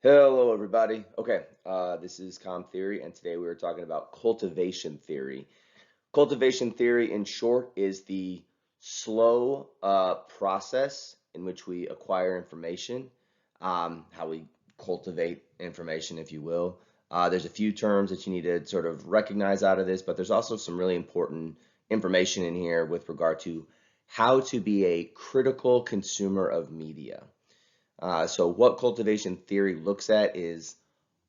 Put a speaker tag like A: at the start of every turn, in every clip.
A: Hello, everybody. Okay, this is Com Theory, and today we are talking about cultivation theory. Cultivation theory, in short, is the slow process in which we acquire information, how we cultivate information, if you will. There's a few terms that you need to sort of recognize out of this, but there's also some really important information in here with regard to how to be a critical consumer of media. So what cultivation theory looks at is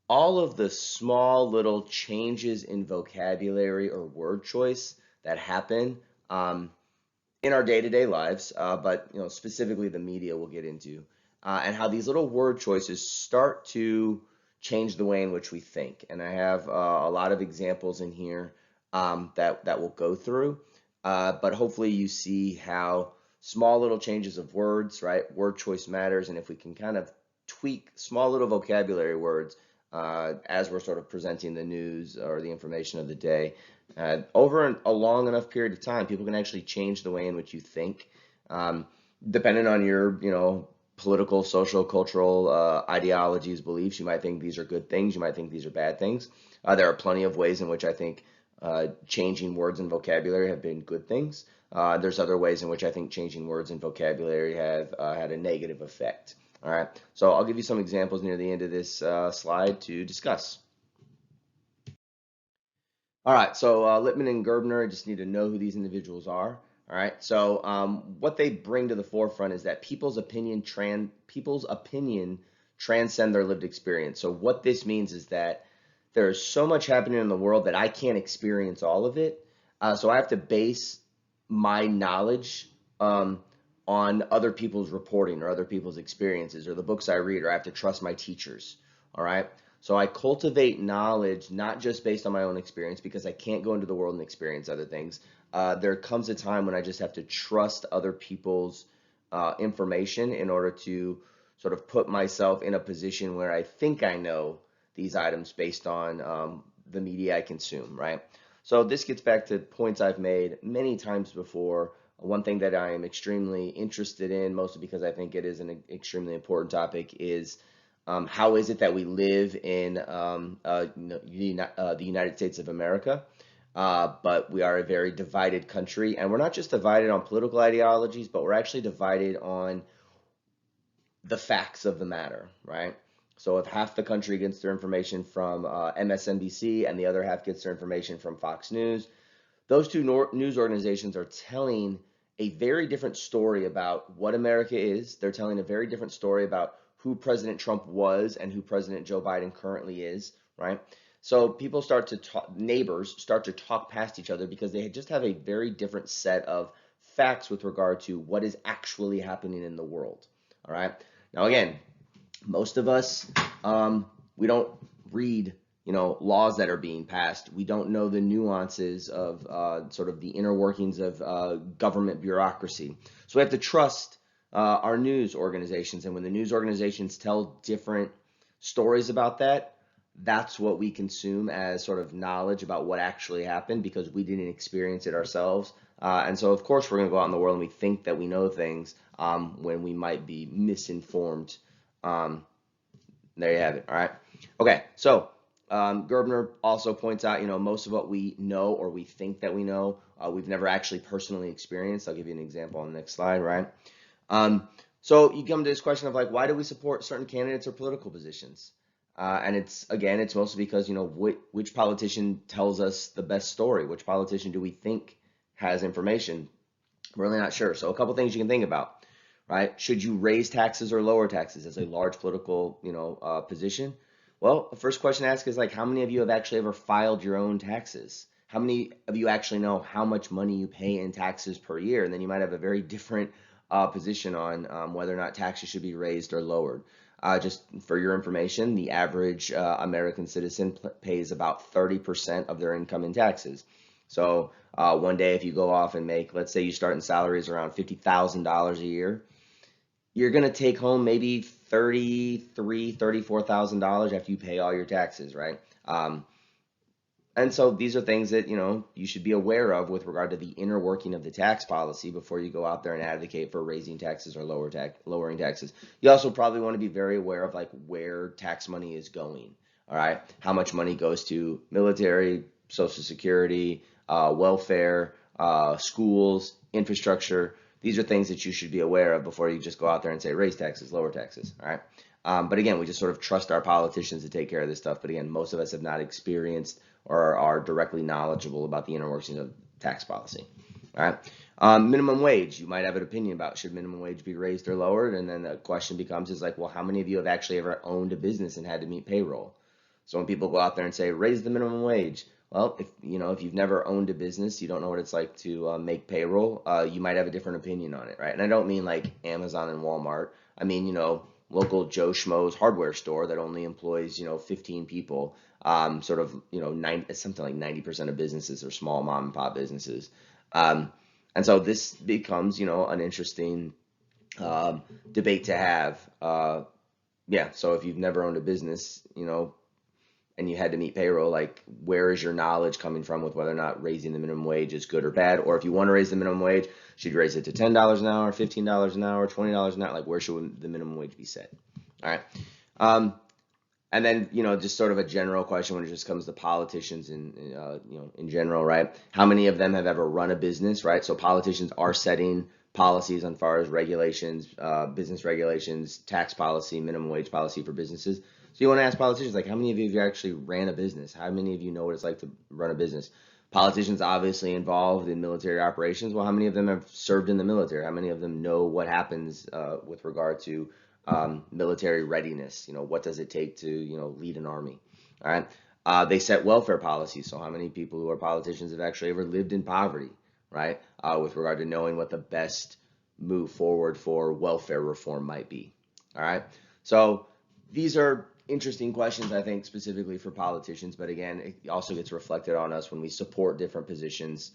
A: all of the small little changes in vocabulary or word choice that happen in our day-to-day lives, but specifically the media we'll get into, and how these little word choices start to change the way in which we think. And I have a lot of examples in here that we'll go through, but hopefully you see how small little changes of words, right? Word choice matters, and if we can kind of tweak small little vocabulary words as we're sort of presenting the news or the information of the day, over a long enough period of time, people can actually change the way in which you think, um, depending on your, political, social, cultural ideologies, beliefs. You might think these are good things. You might think these are bad things. There are plenty of ways in which I think changing words and vocabulary have been good things. There's other ways in which I think changing words and vocabulary have had a negative effect. All right, so I'll give you some examples near the end of this slide to discuss. All right, so Lippmann and Gerbner, I just need to know who these individuals are. All right, so what they bring to the forefront is that people's opinion transcend their lived experience. So what this means is that there is so much happening in the world that I can't experience all of it. So I have to base my knowledge on other people's reporting or other people's experiences or the books I read, or I have to trust my teachers. All right. So I cultivate knowledge not just based on my own experience because I can't go into the world and experience other things. There comes a time when I just have to trust other people's information in order to sort of put myself in a position where I think I know these items based on the media I consume, right? So this gets back to points I've made many times before. One thing that I am extremely interested in, mostly because I think it is an extremely important topic, is how is it that we live in the United States of America, but we are a very divided country, and we're not just divided on political ideologies, but we're actually divided on the facts of the matter, right? So if half the country gets their information from MSNBC and the other half gets their information from Fox News, those two news organizations are telling a very different story about what America is. They're telling a very different story about who President Trump was and who President Joe Biden currently is, right? So people start to talk, neighbors start to talk past each other because they just have a very different set of facts with regard to what is actually happening in the world. All right. Now, again, most of us, we don't read, laws that are being passed. We don't know the nuances of sort of the inner workings of government bureaucracy. So we have to trust our news organizations. And when the news organizations tell different stories about that, that's what we consume as sort of knowledge about what actually happened because we didn't experience it ourselves. And so, of course, we're going to go out in the world and we think that we know things when we might be misinformed. Um, there you have it. All right. Okay. So Gerbner also points out, most of what we know or we think that we know, we've never actually personally experienced. I'll give you an example on the next slide, right? So you come to this question of like, why do we support certain candidates or political positions? And it's mostly because, which politician tells us the best story? Which politician do we think has information? I'm really not sure. So a couple things you can think about, right? Should you raise taxes or lower taxes as a large political, position? Well, the first question to ask is like, how many of you have actually ever filed your own taxes? How many of you actually know how much money you pay in taxes per year? And then you might have a very different position on whether or not taxes should be raised or lowered. Just for your information, the average American citizen pays about 30% of their income in taxes. So one day, if you go off and make, let's say you start in salaries around $50,000 a year, you're going to take home maybe $34,000 after you pay all your taxes, right? And so these are things that, you should be aware of with regard to the inner working of the tax policy before you go out there and advocate for raising taxes or lowering taxes. You also probably want to be very aware of like where tax money is going. All right, how much money goes to military, Social Security, welfare, schools, infrastructure. These are things that you should be aware of before you just go out there and say raise taxes, lower taxes. All right. But again, we just sort of trust our politicians to take care of this stuff. But again, most of us have not experienced or are directly knowledgeable about the inner workings of tax policy. All right. Minimum wage, you might have an opinion about should minimum wage be raised or lowered. And then the question becomes is like, well, how many of you have actually ever owned a business and had to meet payroll? So when people go out there and say raise the minimum wage, well, if you've never owned a business, you don't know what it's like to make payroll. You might have a different opinion on it, right? And I don't mean like Amazon and Walmart. I mean, local Joe Schmo's hardware store that only employs 15 people. Something like 90% of businesses are small mom and pop businesses. And so this becomes an interesting debate to have. So if you've never owned a business, and you had to meet payroll, like where is your knowledge coming from with whether or not raising the minimum wage is good or bad? Or if you want to raise the minimum wage, should you raise it to $10 an hour, $15 an hour, $20 an hour? Like where should the minimum wage be set? All right. And then, just sort of a general question when it just comes to politicians in general, right? How many of them have ever run a business, right? So politicians are setting policies on far as regulations, business regulations, tax policy, minimum wage policy for businesses. So you want to ask politicians, like, how many of you have actually ran a business? How many of you know what it's like to run a business? Politicians obviously involved in military operations. Well, how many of them have served in the military? How many of them know what happens with regard to military readiness? What does it take to, lead an army? All right. They set welfare policies. So how many people who are politicians have actually ever lived in poverty, right? With regard to knowing what the best move forward for welfare reform might be. All right. So these are interesting questions, I think, specifically for politicians. But again, it also gets reflected on us when we support different positions.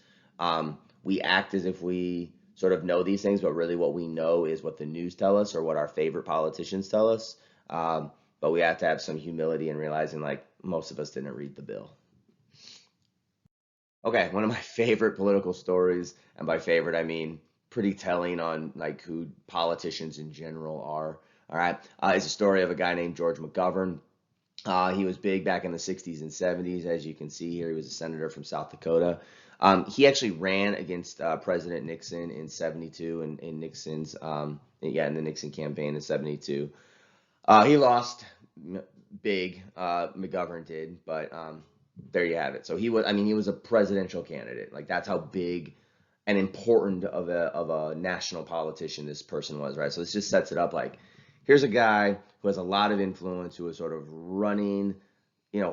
A: We act as if we sort of know these things, but really what we know is what the news tell us or what our favorite politicians tell us. But we have to have some humility in realizing like most of us didn't read the bill. Okay, one of my favorite political stories, and by favorite I mean pretty telling on like who politicians in general are. All right, is a story of a guy named George Mcgovern. He was big back in the 60s and 70s. As you can see here, he was a senator from South Dakota. He actually ran against President Nixon in 72 and in Nixon's, in the Nixon campaign in 72. He lost big, McGovern did, but there you have it. So he was a presidential candidate. Like that's how big and important of a national politician this person was, right? So this just sets it up like, here's a guy who has a lot of influence, who is sort of running,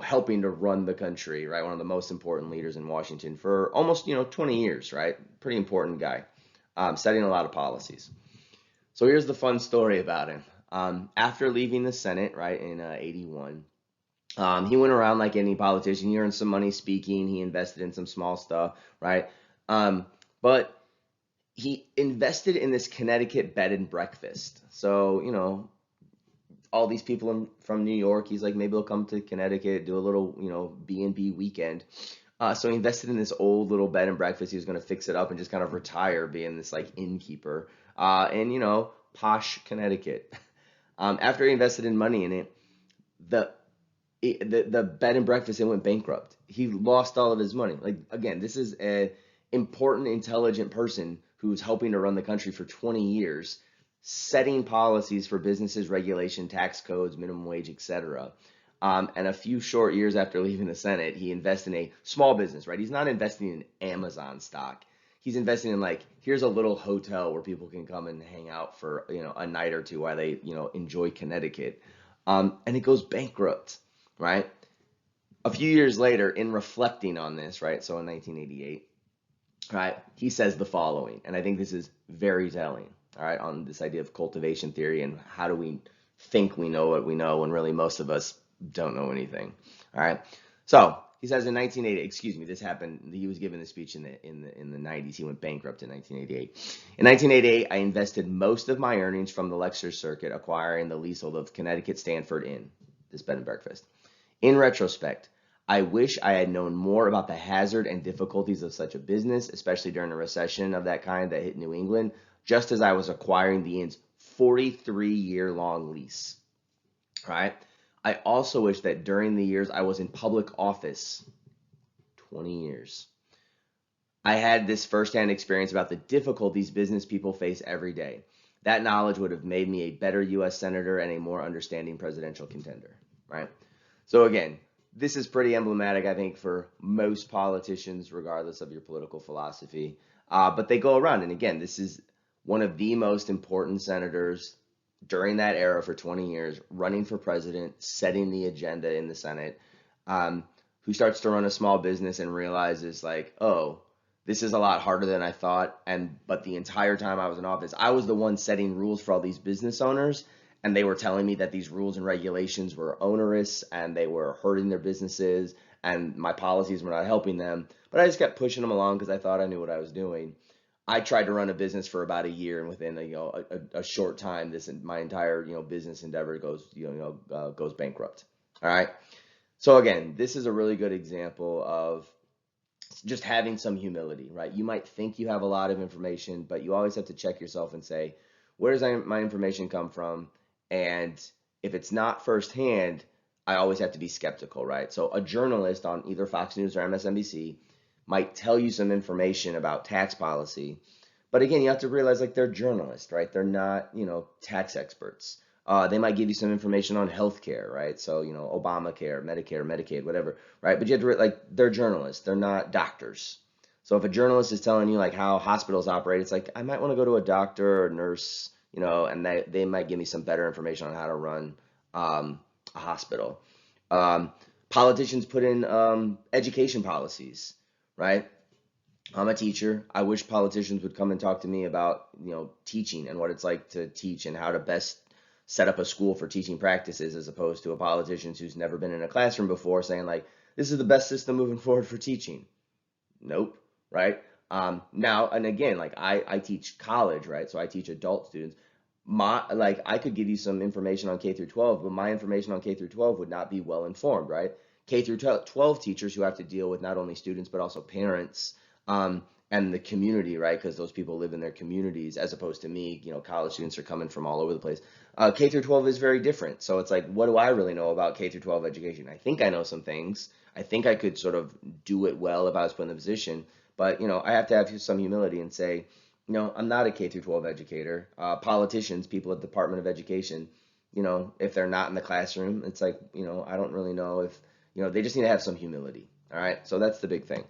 A: helping to run the country, right? One of the most important leaders in Washington for almost, 20 years, right? Pretty important guy, setting a lot of policies. So here's the fun story about him. After leaving the Senate, right, in 81, he went around like any politician. He earned some money speaking. He invested in some small stuff, right? But he invested in this Connecticut bed and breakfast. So, all these people from New York, he's like, maybe they'll come to Connecticut, do a little, B&B weekend. So he invested in this old little bed and breakfast. He was going to fix it up and just kind of retire being this like innkeeper in, posh Connecticut. After he invested in money in it, the bed and breakfast, it went bankrupt. He lost all of his money. Like, again, this is an important, intelligent person who's helping to run the country for 20 years, setting policies for businesses, regulation, tax codes, minimum wage, etc. And a few short years after leaving the Senate, he invested in a small business, right? He's not investing in Amazon stock. He's investing in like, here's a little hotel where people can come and hang out for, a night or two while they, enjoy Connecticut. And it goes bankrupt, right? A few years later, in reflecting on this, right? So in 1988, right, he says the following, and I think this is very telling, all right, on this idea of cultivation theory and how do we think we know what we know when really most of us don't know anything. All right, so he says in 1988, this happened, he was given the speech in the 90s. He went bankrupt in 1988. In 1988, I invested most of my earnings from the lecture circuit acquiring the leasehold of Connecticut Stanford Inn, this bed and breakfast. In retrospect, I wish I had known more about the hazard and difficulties of such a business, especially during a recession of that kind that hit New England, just as I was acquiring the inn's 43-year-long lease. Right? I also wish that during the years I was in public office, 20 years, I had this firsthand experience about the difficulties business people face every day. That knowledge would have made me a better U.S. Senator and a more understanding presidential contender, right? So again, this is pretty emblematic, I think, for most politicians, regardless of your political philosophy. But they go around, and again, this is one of the most important senators during that era for 20 years, running for president, setting the agenda in the Senate, who starts to run a small business and realizes like, oh, this is a lot harder than I thought. But the entire time I was in office, I was the one setting rules for all these business owners, and they were telling me that these rules and regulations were onerous and they were hurting their businesses and my policies were not helping them. But I just kept pushing them along because I thought I knew what I was doing. I tried to run a business for about a year, and within a short time, my entire business endeavor goes bankrupt. All right. So again, this is a really good example of just having some humility, right? You might think you have a lot of information, but you always have to check yourself and say, where does my information come from? And if it's not firsthand, I always have to be skeptical, right? So a journalist on either Fox News or MSNBC might tell you some information about tax policy, but again, you have to realize like they're journalists, right? They're not, tax experts. They might give you some information on healthcare, right? So, Obamacare, Medicare, Medicaid, whatever, right? But you have to, like, they're journalists. They're not doctors. So if a journalist is telling you, like, how hospitals operate, it's like, I might want to go to a doctor or nurse, and they might give me some better information on how to run a hospital. Politicians put in education policies, right? I'm a teacher. I wish politicians would come and talk to me about, teaching and what it's like to teach and how to best set up a school for teaching practices, as opposed to a politician who's never been in a classroom before saying like, this is the best system moving forward for teaching. Nope, right? Now, and again, like I teach college, right? So I teach adult students. I could give you some information on K through 12, but my information on K through 12 would not be well informed, right? K through 12 teachers who have to deal with not only students, but also parents, and the community, right? Because those people live in their communities, as opposed to me, college students are coming from all over the place. K through 12 is very different. So it's like, what do I really know about K through 12 education? I think I know some things. I think I could sort of do it well if I was put in the position, but I have to have some humility and say, I'm not a K through 12 educator. Politicians, people at the Department of Education, if they're not in the classroom, it's like, I don't really know if, they just need to have some humility. All right. So that's the big thing.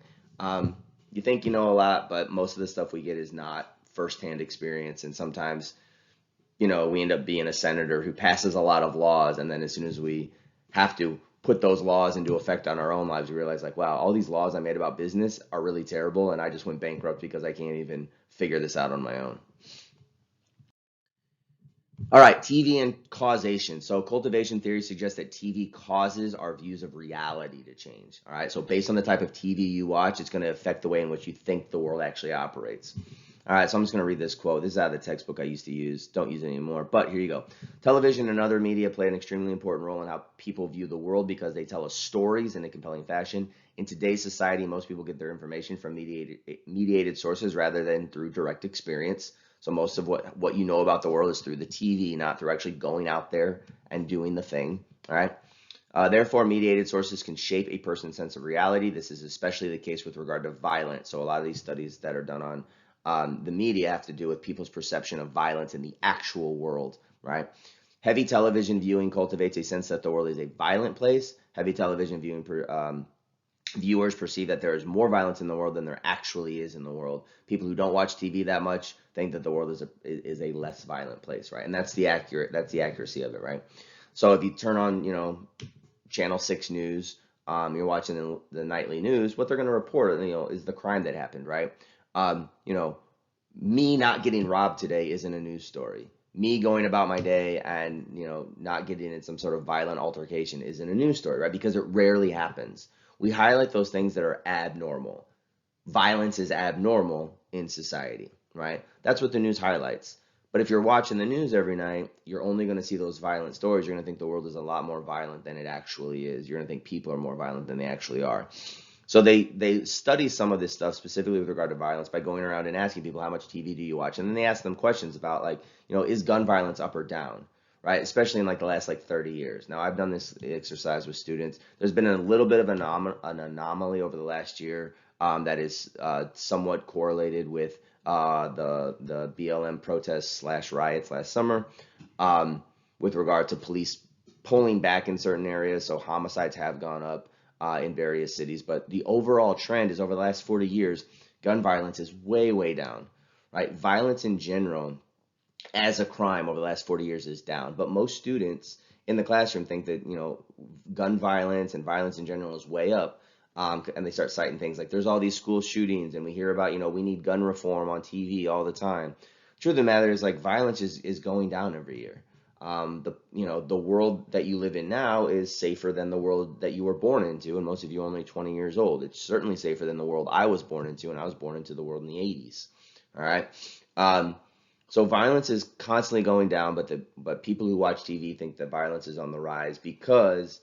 A: You think you know a lot, but most of the stuff we get is not firsthand experience. And sometimes, we end up being a senator who passes a lot of laws. And then as soon as we have to put those laws into effect on our own lives, we realize like, wow, all these laws I made about business are really terrible. And I just went bankrupt because I can't even figure this out on my own. All right, TV and causation. So cultivation theory suggests that TV causes our views of reality to change. All right, so based on the type of TV you watch, it's going to affect the way in which you think the world actually operates. All right, so I'm just going to read this quote. This is out of the textbook I used to use. Don't use it anymore, but here you go. Television and other media play an extremely important role in how people view the world because they tell us stories in a compelling fashion. In today's society, most people get their information from mediated sources rather than through direct experience. So most of what you know about the world is through the TV, not through actually going out there and doing the thing. All right. Therefore, mediated sources can shape a person's sense of reality. This is especially the case with regard to violence. So a lot of these studies that are done on the media have to do with people's perception of violence in the actual world, right? Heavy television viewing cultivates a sense that the world is a violent place. Heavy television viewing viewers perceive that there is more violence in the world than there actually is in the world. People who don't watch TV that much think that the world is a less violent place, right? And that's the accuracy of it, right? So if you turn on, Channel 6 News, you're watching the nightly news, what they're going to report, is the crime that happened, right? Me not getting robbed today isn't a news story. Me going about my day and, not getting in some sort of violent altercation isn't a news story, right? Because it rarely happens. We highlight those things that are abnormal. Violence is abnormal in society, right? That's what the news highlights. But if you're watching the news every night, you're only going to see those violent stories. You're going to think the world is a lot more violent than it actually is. You're going to think people are more violent than they actually are. So they study some of this stuff specifically with regard to violence by going around and asking people how much TV do you watch, and then they ask them questions about, like, is gun violence up or down, right? Especially in like the last like 30 years. Now I've done this exercise with students. There's been a little bit of an anomaly over the last year that is somewhat correlated with the BLM protests slash riots last summer, with regard to police pulling back in certain areas. So homicides have gone up in various cities, but the overall trend is over the last 40 years, gun violence is way, way down, right? Violence in general as a crime over the last 40 years is down, but most students in the classroom think that, gun violence and violence in general is way up. And they start citing things like there's all these school shootings, and we hear about, we need gun reform on TV all the time. Truth of the matter is, like, violence is going down every year. The world that you live in now is safer than the world that you were born into, and most of you are only 20 years old. It's certainly safer than the world I was born into, and I was born into the world in the 80s. All right. So violence is constantly going down, but people who watch TV think that violence is on the rise because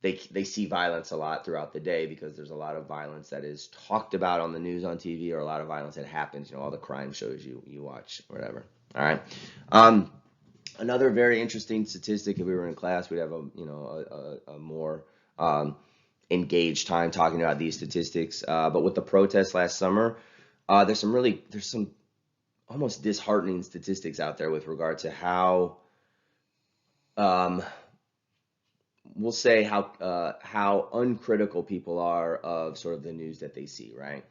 A: they see violence a lot throughout the day, because there's a lot of violence that is talked about on the news on TV, or a lot of violence that happens, all the crime shows you watch, or whatever. All right. Another very interesting statistic, if we were in class, we'd have a more engaged time talking about these statistics. But with the protests last summer, there's some almost disheartening statistics out there with regard to how we'll say how uncritical people are of sort of the news that they see, right?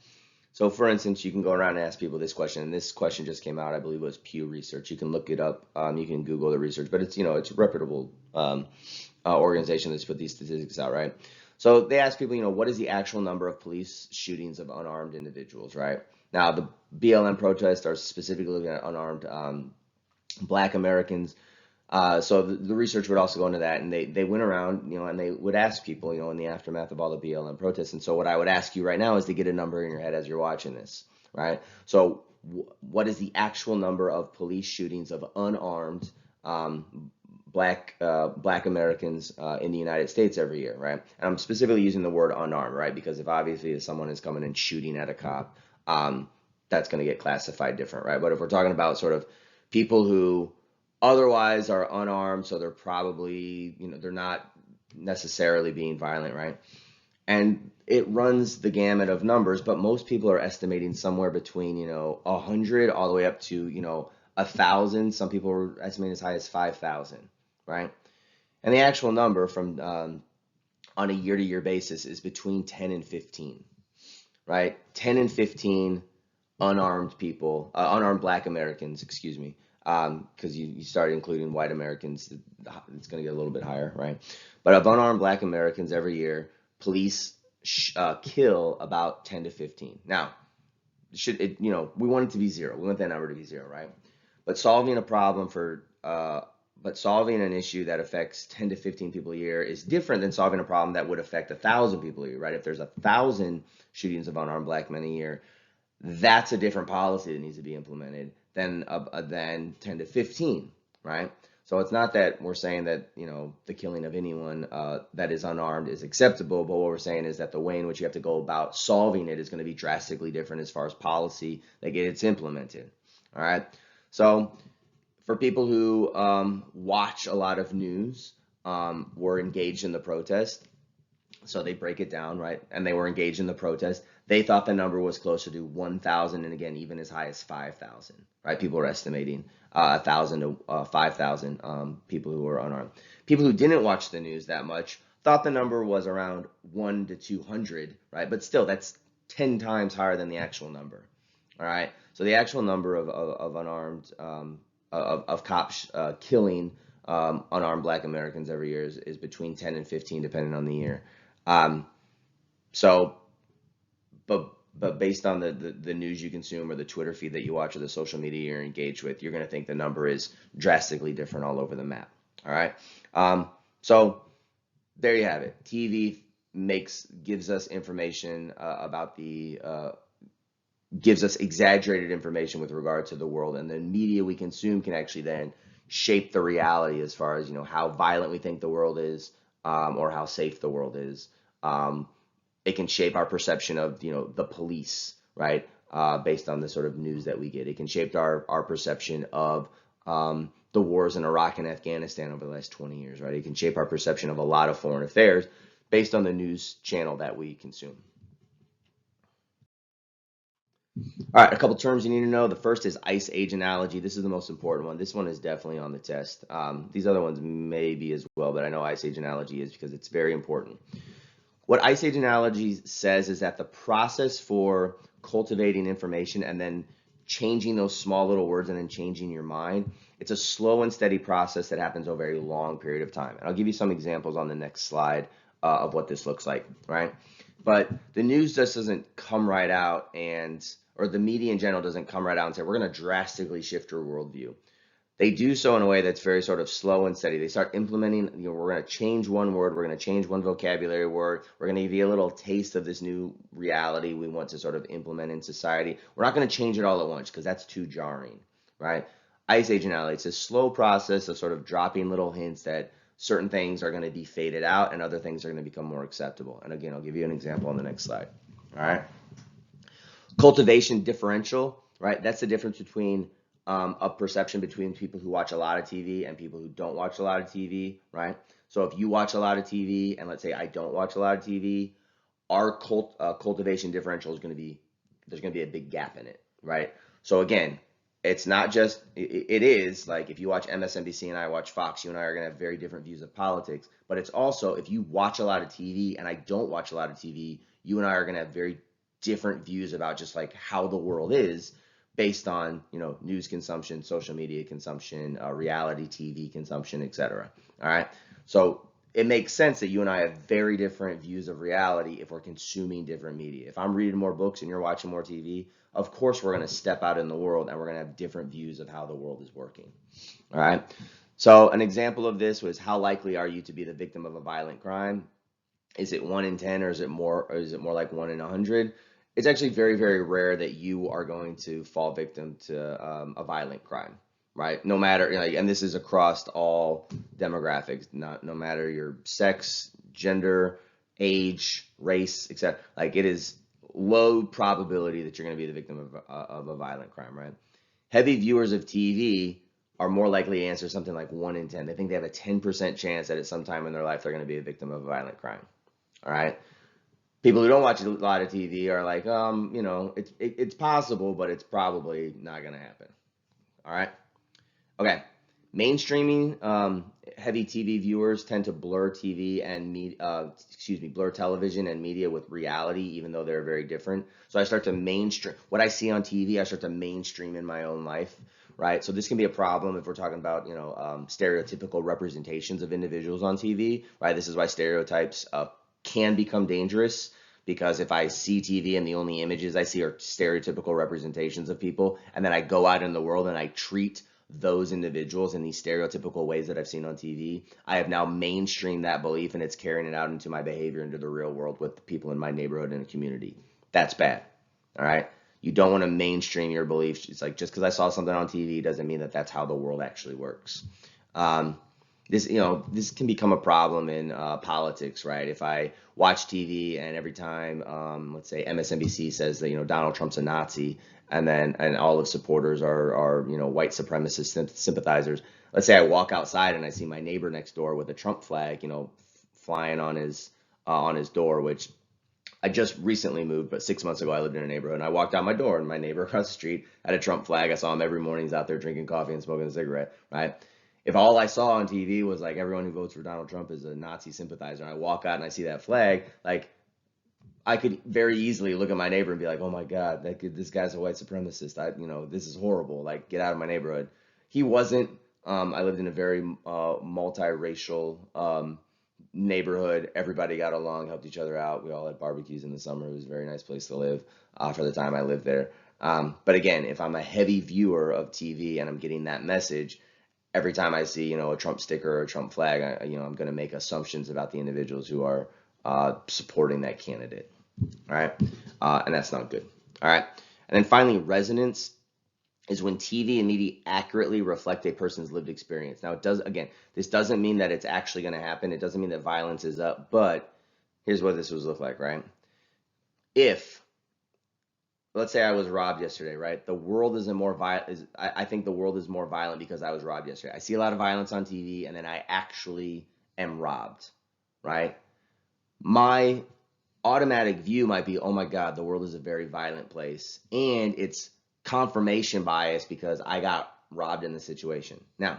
A: So for instance, you can go around and ask people this question, and this question just came out, I believe it was Pew Research. You can look it up, you can Google the research, but it's a reputable organization that's put these statistics out, right? So they ask people, what is the actual number of police shootings of unarmed individuals, right? Now, the BLM protests are specifically looking at unarmed Black Americans. So the research would also go into that, and they went around, and they would ask people, in the aftermath of all the BLM protests. And so what I would ask you right now is to get a number in your head as you're watching this, right? So what is the actual number of police shootings of unarmed Black Americans in the United States every year, right? And I'm specifically using the word unarmed, right? Because if someone is coming and shooting at a cop, that's going to get classified different, right? But if we're talking about sort of people who otherwise are unarmed, so they're probably, they're not necessarily being violent, right? And it runs the gamut of numbers, but most people are estimating somewhere between, 100 all the way up to, 1,000. Some people are estimating as high as 5,000, right? And the actual number from on a year-to-year basis is between 10 and 15, right? 10 and 15 unarmed people, unarmed Black Americans, excuse me, because you start including white Americans, it's going to get a little bit higher, right? But of unarmed Black Americans every year, police kill about 10 to 15. Now, we want it to be zero. We want that number to be zero, right? But solving an issue that affects 10 to 15 people a year is different than solving a problem that would affect 1,000 people a year, right? If there's 1,000 shootings of unarmed Black men a year, that's a different policy that needs to be implemented than 10 to 15, right? So it's not that we're saying that, the killing of anyone that is unarmed is acceptable, but what we're saying is that the way in which you have to go about solving it is going to be drastically different as far as policy that gets implemented, all right? So for people who watch a lot of news, were engaged in the protest, so they break it down, right? And they were engaged in the protest. They thought the number was closer to 1,000, and again, even as high as 5,000, right? People are estimating 1,000 to 5,000 people who were unarmed. People who didn't watch the news that much thought the number was around 1 to 200, right? But still, that's 10 times higher than the actual number, all right? So the actual number of unarmed, of cops killing unarmed Black Americans every year is between 10 and 15, depending on the year. But based on the news you consume, or the Twitter feed that you watch, or the social media you're engaged with, you're going to think the number is drastically different all over the map. All right. So there you have it. TV gives us information about the gives us exaggerated information with regard to the world, and the media we consume can actually then shape the reality as far as how violent we think the world is, or how safe the world is. Um, it can shape our perception of the police, right? Based on the sort of news that we get. It can shape our perception of the wars in Iraq and Afghanistan over the last 20 years, right? It can shape our perception of a lot of foreign affairs based on the news channel that we consume. All right, a couple terms you need to know. The first is ice age analogy. This is the most important one. This one is definitely on the test. These other ones may be as well, but I know ice age analogy is because it's very important. What ice age analogy says is that the process for cultivating information and then changing those small little words and then changing your mind, it's a slow and steady process that happens over a very long period of time. And I'll give you some examples on the next slide of what this looks like, right? But the news just doesn't come right out or the media in general doesn't come right out and say, we're going to drastically shift your worldview. They do so in a way that's very sort of slow and steady. They start implementing, we're going to change one word, we're going to change one vocabulary word, we're going to give you a little taste of this new reality we want to sort of implement in society. We're not going to change it all at once because that's too jarring, right? Ice Age analogy, it's a slow process of sort of dropping little hints that certain things are going to be faded out and other things are going to become more acceptable. And again, I'll give you an example on the next slide, all right? Cultivation differential, right? That's the difference between a perception between people who watch a lot of TV and people who don't watch a lot of TV, right? So if you watch a lot of TV and let's say I don't watch a lot of TV, our cultivation differential is going to be, there's going to be a big gap in it, right? So again, it's not just, it is like if you watch MSNBC and I watch Fox, you and I are going to have very different views of politics, but it's also if you watch a lot of TV and I don't watch a lot of TV, you and I are going to have very different views about just like how the world is based on news consumption, social media consumption, reality TV consumption, etc. All right, so it makes sense that you and I have very different views of reality if we're consuming different media. If I'm reading more books and you're watching more TV, of course we're going to step out in the world and we're going to have different views of how the world is working. All right, so an example of this was, how likely are you to be the victim of a violent crime? Is it 1 in 10 or is it more like 1 in 100? It's actually very, very rare that you are going to fall victim to a violent crime, right? No matter, and this is across all demographics, no matter your sex, gender, age, race, etc. Like it is low probability that you're going to be the victim of a violent crime, right? Heavy viewers of TV are more likely to answer something like 1 in 10. They think they have a 10% chance that at some time in their life they're going to be a victim of a violent crime. All right. People who don't watch a lot of TV are like, it's possible, but it's probably not going to happen. All right. Okay. Mainstreaming, heavy TV viewers tend to blur TV and blur television and media with reality, even though they're very different. So I start to mainstream what I see on TV. I start to mainstream in my own life, right? So this can be a problem if we're talking about, stereotypical representations of individuals on TV, right? This is why stereotypes can become dangerous, because if I see TV and the only images I see are stereotypical representations of people, and then I go out in the world and I treat those individuals in these stereotypical ways that I've seen on TV, I have now mainstreamed that belief and it's carrying it out into my behavior, into the real world with the people in my neighborhood and community. That's bad. All right. You don't want to mainstream your beliefs. It's like, just because I saw something on TV doesn't mean that that's how the world actually works. This can become a problem in politics, right? If I watch TV and every time, let's say MSNBC says that Donald Trump's a Nazi, and all his supporters are white supremacist sympathizers. Let's say I walk outside and I see my neighbor next door with a Trump flag, flying on his door, which I just recently moved, but 6 months ago I lived in a neighborhood, and I walked out my door and my neighbor across the street had a Trump flag. I saw him every morning. He's out there drinking coffee and smoking a cigarette, right? If all I saw on TV was like everyone who votes for Donald Trump is a Nazi sympathizer, and I walk out and I see that flag, like I could very easily look at my neighbor and be like, oh my God, this guy's a white supremacist. This is horrible. Like, get out of my neighborhood. He wasn't. I lived in a very multiracial neighborhood. Everybody got along, helped each other out. We all had barbecues in the summer. It was a very nice place to live for the time I lived there. But again, if I'm a heavy viewer of TV and I'm getting that message, every time I see, a Trump sticker or a Trump flag, I'm going to make assumptions about the individuals who are supporting that candidate. All right. And that's not good. All right. And then finally, resonance is when TV and media accurately reflect a person's lived experience. Now, this doesn't mean that it's actually going to happen. It doesn't mean that violence is up, but here's what this would look like, right? If, let's say I was robbed yesterday, right? The world isn't more violent. I think the world is more violent because I was robbed yesterday. I see a lot of violence on TV, and then I actually am robbed, right? My automatic view might be, oh my God, the world is a very violent place. And it's confirmation bias because I got robbed in the situation. Now,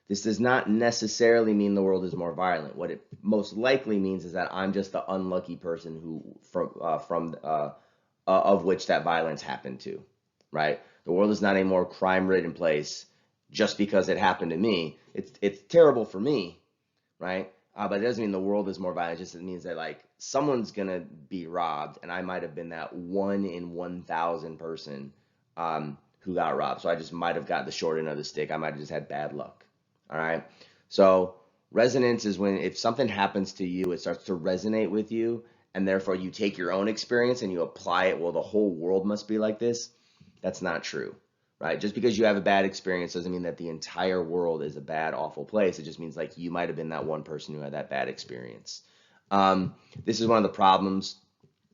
A: this does not necessarily mean the world is more violent. What it most likely means is that I'm just the unlucky person of which that violence happened to, right? The world is not a more crime-ridden place just because it happened to me. It's terrible for me, right? But it doesn't mean the world is more violent. It just means that like someone's gonna be robbed, and I might have been that 1 in 1,000 person who got robbed. So I just might have got the short end of the stick. I might have just had bad luck. All right. So resonance is when if something happens to you, it starts to resonate with you, and therefore you take your own experience and you apply it. Well, the whole world must be like this. That's not true. Right? Just because you have a bad experience doesn't mean that the entire world is a bad, awful place. It just means like you might have been that one person who had that bad experience. This is one of the problems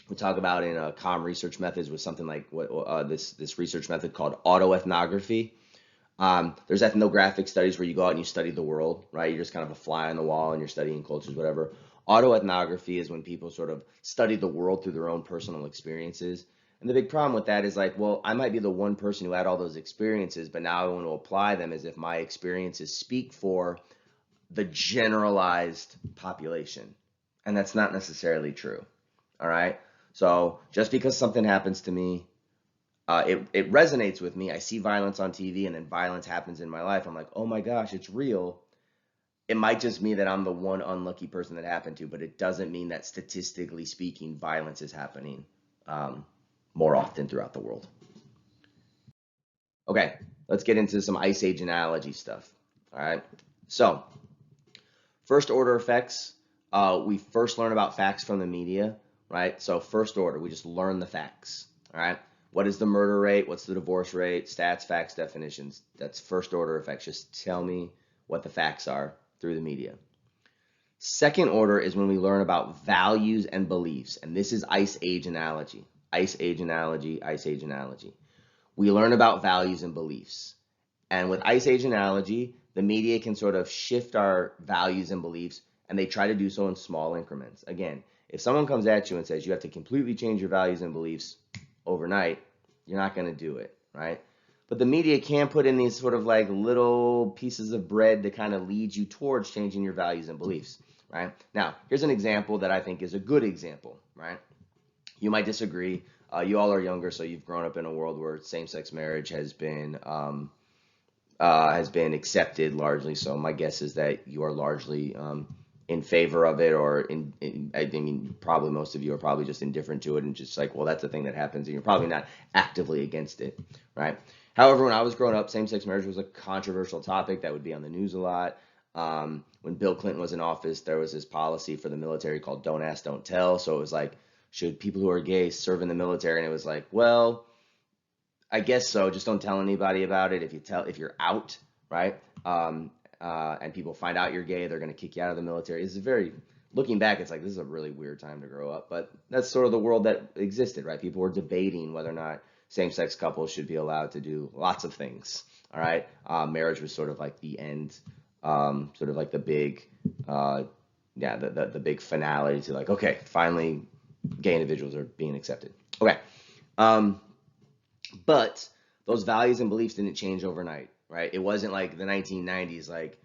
A: we talk about in comm research methods with something like this research method called autoethnography. There's ethnographic studies where you go out and you study the world, right? You're just kind of a fly on the wall and you're studying cultures, whatever. Autoethnography is when people sort of study the world through their own personal experiences. And the big problem with that is like, well, I might be the one person who had all those experiences, but now I want to apply them as if my experiences speak for the generalized population. And that's not necessarily true. All right. So just because something happens to me, it resonates with me. I see violence on TV and then violence happens in my life. I'm like, oh my gosh, it's real. It might just mean that I'm the one unlucky person that happened to, but it doesn't mean that statistically speaking, violence is happening more often throughout the world. Okay, let's get into some Ice Age analogy stuff. All right. So first order effects, we first learn about facts from the media, right? So first order, we just learn the facts. All right. What is the murder rate? What's the divorce rate? Stats, facts, definitions. That's first order effects. Just tell me what the facts are through the media. Second order is when we learn about values and beliefs. And this is Ice Age analogy. Ice Age analogy, Ice Age analogy. We learn about values and beliefs. And with Ice Age analogy, the media can sort of shift our values and beliefs, and they try to do so in small increments. Again, if someone comes at you and says you have to completely change your values and beliefs overnight, you're not going to do it, right? But the media can put in these sort of like little pieces of bread to kind of lead you towards changing your values and beliefs, right? Now, here's an example that I think is a good example, right? You might disagree. You all are younger, so you've grown up in a world where same-sex marriage has been accepted largely. So my guess is that you are largely in favor of it, or I mean, probably most of you are probably just indifferent to it and just like, well, that's a thing that happens, and you're probably not actively against it, right? However, when I was growing up, same-sex marriage was a controversial topic that would be on the news a lot. When Bill Clinton was in office, there was this policy for the military called "Don't Ask, Don't Tell." So it was like, should people who are gay serve in the military? And it was like, well, I guess so. Just don't tell anybody about it. If you're out, right? And people find out you're gay, they're going to kick you out of the military. Looking back, it's like, this is a really weird time to grow up, but that's sort of the world that existed, right? People were debating whether or not same-sex couples should be allowed to do lots of things, all right? Marriage was sort of like the end, sort of like the big, the big finale to like, okay, finally gay individuals are being accepted. Okay. But those values and beliefs didn't change overnight, right? It wasn't like the 1990s, like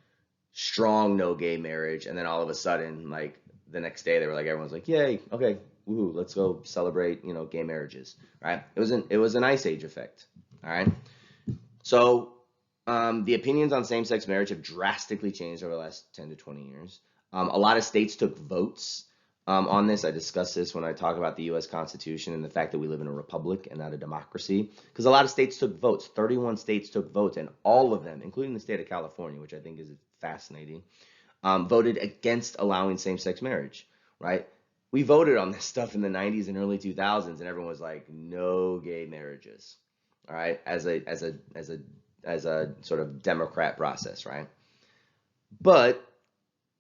A: strong no gay marriage, and then all of a sudden, like the next day, they were like, everyone's like, yay, okay, woohoo, let's go celebrate, gay marriages, right? It was an Ice Age effect, all right? So the opinions on same-sex marriage have drastically changed over the last 10 to 20 years. A lot of states took votes on this. I discussed this when I talk about the U.S. Constitution and the fact that we live in a republic and not a democracy, because a lot of states took votes. 31 states took votes, and all of them, including the state of California, which I think is fascinating, voted against allowing same-sex marriage, right? we voted on this stuff in the 90s and early 2000s, and everyone was like, no gay marriages, all right, as a sort of democrat process, right? But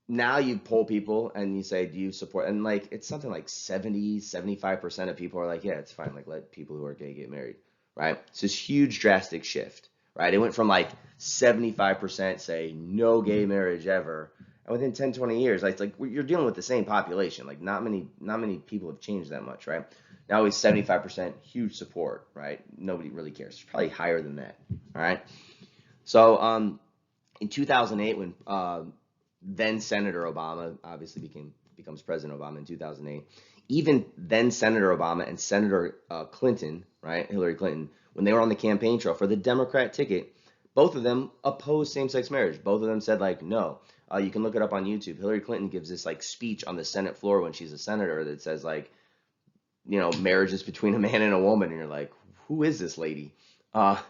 A: now you poll people and you say, do you support? And like, it's something like 70, 75% of people are like, yeah, it's fine. Like, let people who are gay get married, right? It's this huge drastic shift, right? It went from like 75% say no gay marriage ever. And within 10, 20 years, like you're dealing with the same population. Like not many people have changed that much, right? Now it's 75% huge support, right? Nobody really cares. It's probably higher than that, all right? So in 2008, when then Senator Obama obviously becomes President Obama in 2008. Even then Senator Obama and Senator Clinton, right, Hillary Clinton, when they were on the campaign trail for the Democrat ticket, both of them opposed same-sex marriage. Both of them said like, no. You can look it up on YouTube. Hillary Clinton gives this like speech on the Senate floor when she's a senator that says like, marriage is between a man and a woman, and you're like, who is this lady? And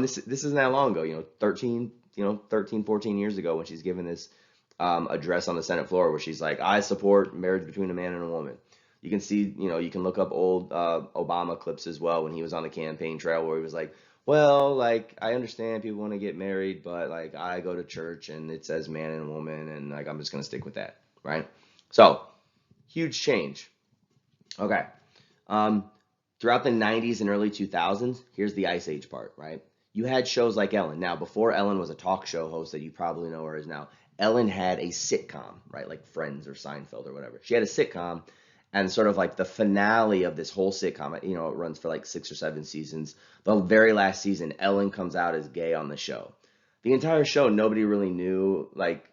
A: this isn't that long ago, 13, 14 years ago when she's given this address on the Senate floor where she's like, I support marriage between a man and a woman. You can see, you can look up old Obama clips as well when he was on the campaign trail where he was like, well, like, I understand people want to get married, but like, I go to church and it says man and woman, and like, I'm just going to stick with that, right? So, huge change. Okay. Throughout the 90s and early 2000s, here's the Ice Age part, right? You had shows like Ellen. Now, before Ellen was a talk show host that you probably know her as now, Ellen had a sitcom, right? Like Friends or Seinfeld or whatever. She had a sitcom, and sort of like the finale of this whole sitcom, it runs for like 6 or 7 seasons. The very last season, Ellen comes out as gay on the show. The entire show, nobody really knew, like,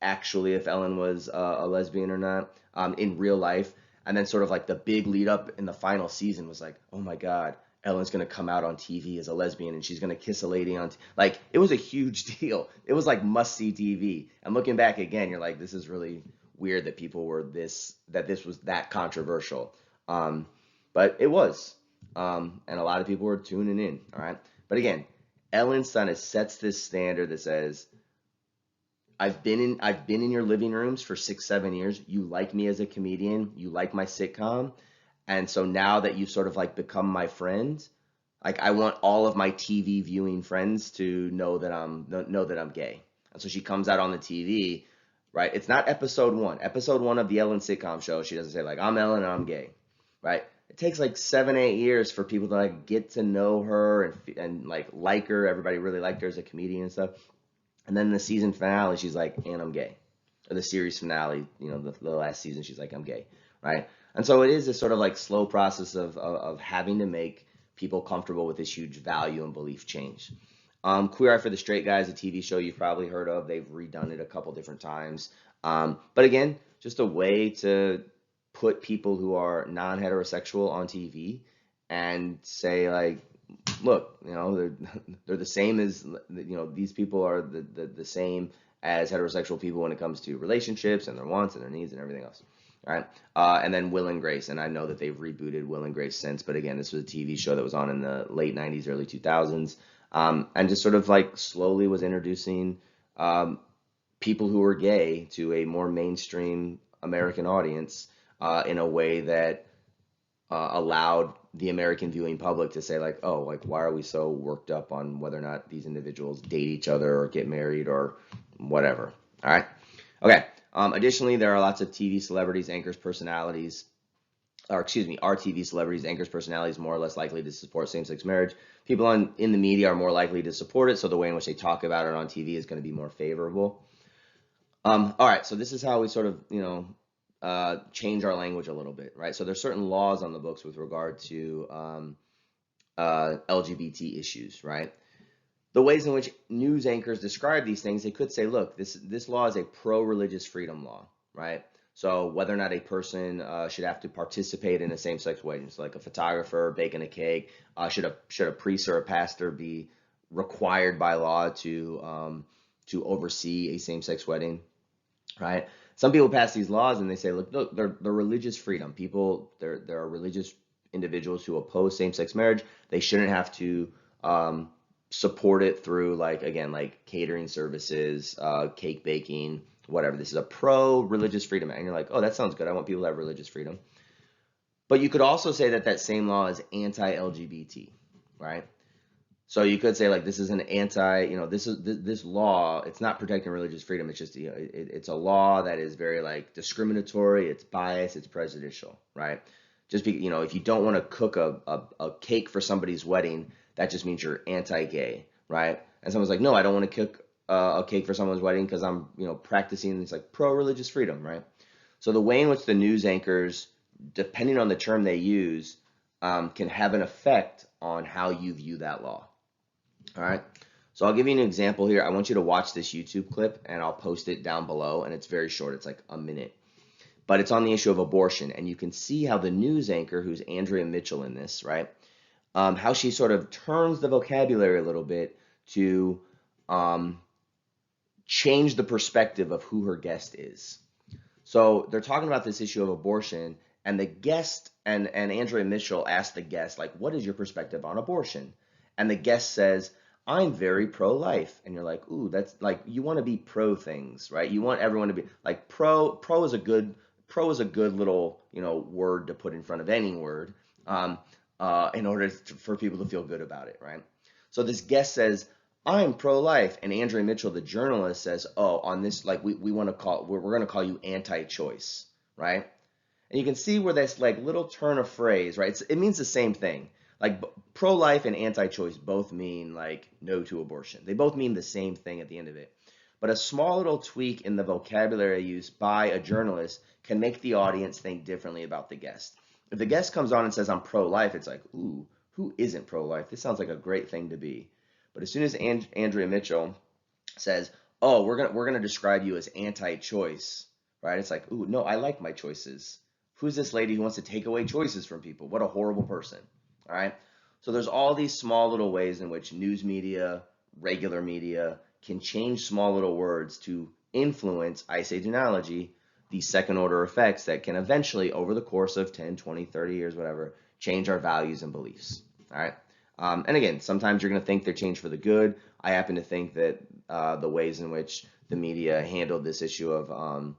A: actually if Ellen was a lesbian or not in real life. And then sort of like the big lead up in the final season was like, oh my God, Ellen's gonna come out on TV as a lesbian and she's gonna kiss a lady on like it was a huge deal. It was like must see TV. And looking back again, you're like, this is really weird that people were this was that controversial. But it was. And a lot of people were tuning in. All right. But again, Ellen Sunness sets this standard that says, I've been in your living rooms for 6, 7 years. You like me as a comedian. You like my sitcom. And so now that you've sort of like become my friend, like I want all of my TV viewing friends to know that I'm gay. And so she comes out on the TV, right? It's not episode one. Episode one of the Ellen sitcom show, she doesn't say like, I'm Ellen and I'm gay, right? It takes like 7, 8 years for people to like get to know her and like her. Everybody really liked her as a comedian and stuff. And then the season finale, she's like, and I'm gay. Or the series finale, the last season, she's like, I'm gay, right? And so it is this sort of like slow process of having to make people comfortable with this huge value and belief change. Queer Eye for the Straight Guy is a TV show you've probably heard of. They've redone it a couple different times. But again, just a way to put people who are non-heterosexual on TV and say like, look, they're the same as, these people are the same as heterosexual people when it comes to relationships and their wants and their needs and everything else. All right. And then Will and Grace. And I know that they've rebooted Will and Grace since, but again, this was a TV show that was on in the late 90s, early 2000s. And just sort of like slowly was introducing people who were gay to a more mainstream American audience in a way that allowed the American viewing public to say like, oh, like, why are we so worked up on whether or not these individuals date each other or get married or whatever. All right. Okay. Additionally, there are lots of TV celebrities, anchors, personalities, or excuse me, are TV celebrities, anchors, personalities more or less likely to support same-sex marriage. People in the media are more likely to support it, so the way in which they talk about it on TV is going to be more favorable. All right, so this is how we sort of, change our language a little bit, right? So there's certain laws on the books with regard to LGBT issues, right? The ways in which news anchors describe these things, they could say, look, this law is a pro-religious freedom law, right? So whether or not a person should have to participate in a same-sex wedding, so like a photographer baking a cake, should a priest or a pastor be required by law to oversee a same-sex wedding, right? Some people pass these laws and they say, look, they're religious freedom. People, there are religious individuals who oppose same-sex marriage. They shouldn't have to support it through like catering services, cake baking, whatever. This is a pro-religious freedom act. And you're like, oh, that sounds good. I want people to have religious freedom. But you could also say that that same law is anti-LGBT, right? So you could say like this is an this law. It's not protecting religious freedom. It's just it's a law that is very like discriminatory. It's biased. It's prejudicial, right? Just if you don't want to cook a cake for somebody's wedding, that just means you're anti-gay, right? And someone's like, no, I don't want to cook a cake for someone's wedding because I'm practicing this like pro-religious freedom, right? So the way in which the news anchors, depending on the term they use, can have an effect on how you view that law. All right. So I'll give you an example here. I want you to watch this YouTube clip and I'll post it down below, and it's very short. It's like a minute. But it's on the issue of abortion, and you can see how the news anchor, who's Andrea Mitchell in this, right? How she sort of turns the vocabulary a little bit to change the perspective of who her guest is. So they're talking about this issue of abortion, and the guest and Andrea Mitchell asked the guest, like, what is your perspective on abortion? And the guest says, I'm very pro-life. And you're like, ooh, that's like, you want to be pro things, right? You want everyone to be like pro is a good little, word to put in front of any word, in order for people to feel good about it, right? So this guest says, I'm pro-life, and Andrea Mitchell, the journalist, says, oh, on this, like, we're going to call you anti-choice, right? And you can see where this like little turn of phrase, right? It means the same thing. Like pro-life and anti-choice both mean like no to abortion. They both mean the same thing at the end of it. But a small little tweak in the vocabulary used by a journalist can make the audience think differently about the guest. If the guest comes on and says, I'm pro-life, it's like, ooh, who isn't pro-life? This sounds like a great thing to be. But as soon as Andrea Mitchell says, oh, we're gonna describe you as anti-choice, right? It's like, ooh, no, I like my choices. Who's this lady who wants to take away choices from people? What a horrible person. All right. So there's all these small little ways in which news media, regular media can change small little words to influence, Ice Age analogy, these second order effects that can eventually, over the course of 10, 20, 30 years, whatever, change our values and beliefs. All right. And again, sometimes you're going to think they're changed for the good. I happen to think that the ways in which the media handled this issue of